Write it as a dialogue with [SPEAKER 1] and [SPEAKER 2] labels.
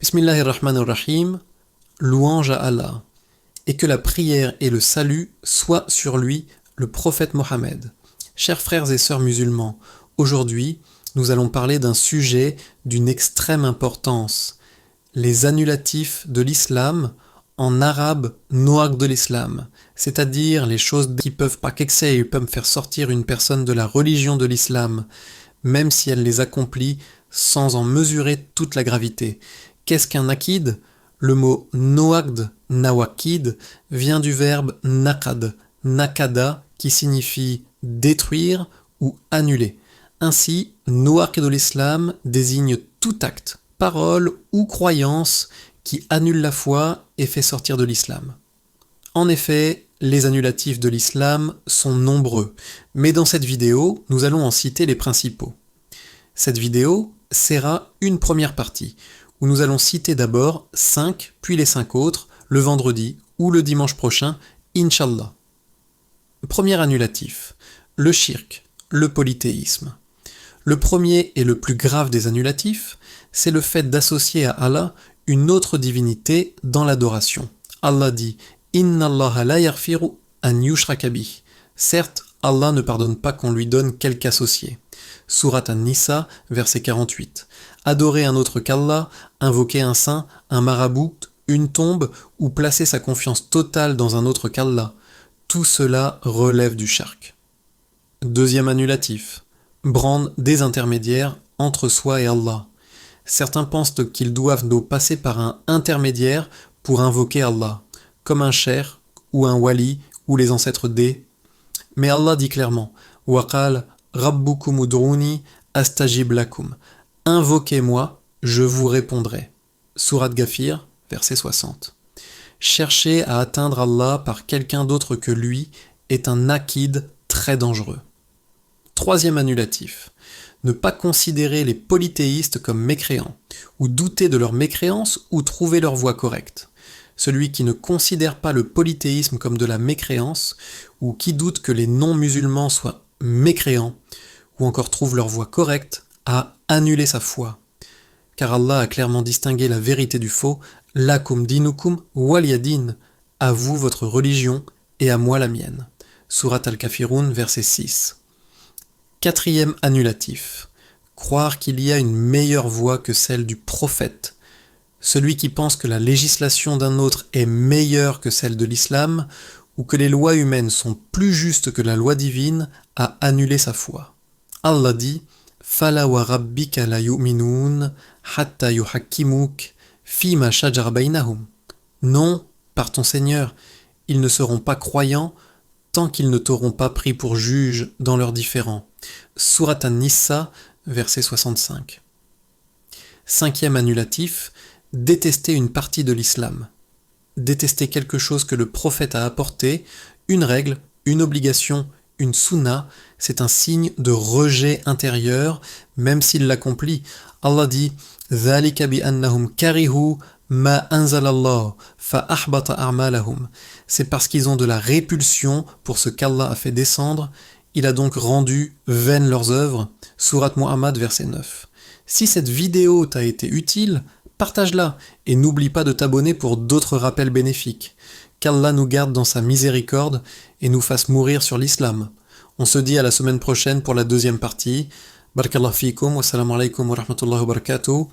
[SPEAKER 1] Bismillahirrahmanirrahim, louange à Allah, et que la prière et le salut soient sur lui, le prophète Mohammed. Chers frères et sœurs musulmans, aujourd'hui, nous allons parler d'un sujet d'une extrême importance, les annulatifs de l'islam, en arabe noaq de l'islam, c'est-à-dire les choses qui peuvent peuvent faire sortir une personne de la religion de l'islam, même si elle les accomplit sans en mesurer toute la gravité. Qu'est-ce qu'un nakid? Le mot noaqd, nawakid, vient du verbe naqad, nakada, qui signifie détruire ou annuler. Ainsi, noaq de l'islam désigne tout acte, parole ou croyance qui annule la foi et fait sortir de l'islam. En effet, les annulatifs de l'islam sont nombreux, mais dans cette vidéo, nous allons en citer les principaux. Cette vidéo sera une première partie, où nous allons citer d'abord 5, puis les 5 autres, le vendredi ou le dimanche prochain, Inch'Allah. Premier annulatif, le shirk, le polythéisme. Le premier et le plus grave des annulatifs, c'est le fait d'associer à Allah une autre divinité dans l'adoration. Allah dit « Inna Allah la yaghfiru an yushraka bih ». Certes, Allah ne pardonne pas qu'on lui donne quelque associé. Sourate An-Nisa, verset 48. Adorer un autre qu'Allah, invoquer un saint, un marabout, une tombe ou placer sa confiance totale dans un autre qu'Allah, tout cela relève du shirk. Deuxième annulatif, prendre des intermédiaires entre soi et Allah. Certains pensent qu'ils doivent passer par un intermédiaire pour invoquer Allah, comme un cheikh ou un wali ou les ancêtres d'E. Mais Allah dit clairement « Waqal rabbukum ud'uni astajib lakum » « Invoquez-moi, je vous répondrai » Sourate Ghafir, verset 60. Chercher à atteindre Allah par quelqu'un d'autre que lui est un nakid très dangereux. Troisième annulatif. Ne pas considérer les polythéistes comme mécréants, ou douter de leur mécréance ou trouver leur voie correcte. Celui qui ne considère pas le polythéisme comme de la mécréance, ou qui doute que les non-musulmans soient mécréants, ou encore trouve leur voie correcte, a annulé sa foi. Car Allah a clairement distingué la vérité du faux, lakum dinukum waliyadin, à vous votre religion et à moi la mienne. Sourate Al-Kafirun, verset 6. Quatrième annulatif. Croire qu'il y a une meilleure voie que celle du prophète. Celui qui pense que la législation d'un autre est meilleure que celle de l'islam, ou que les lois humaines sont plus justes que la loi divine, a annulé sa foi. Allah dit Fala wa rabbika la yu'minun hatta yuhakkimuk fima shajara bainahum. Non, par ton Seigneur, ils ne seront pas croyants tant qu'ils ne t'auront pas pris pour juge dans leurs différends. Sourate An-Nisa, verset 65. Cinquième annulatif, détester une partie de l'islam. Détester quelque chose que le prophète a apporté, une règle, une obligation, une sunna, c'est un signe de rejet intérieur, même s'il l'accomplit. Allah dit « Dhalika bi annahum karihu ma anzalallah fa ahbata a'malahum » C'est parce qu'ils ont de la répulsion pour ce qu'Allah a fait descendre, il a donc rendu vaines leurs œuvres. Sourate Muhammad, verset 9. Si cette vidéo t'a été utile, partage-la et n'oublie pas de t'abonner pour d'autres rappels bénéfiques. Qu'Allah nous garde dans sa miséricorde et nous fasse mourir sur l'islam. On se dit à la semaine prochaine pour la deuxième partie. Barakallahu fikum, wassalamu alaikum wa rahmatullahi wa barakatuh.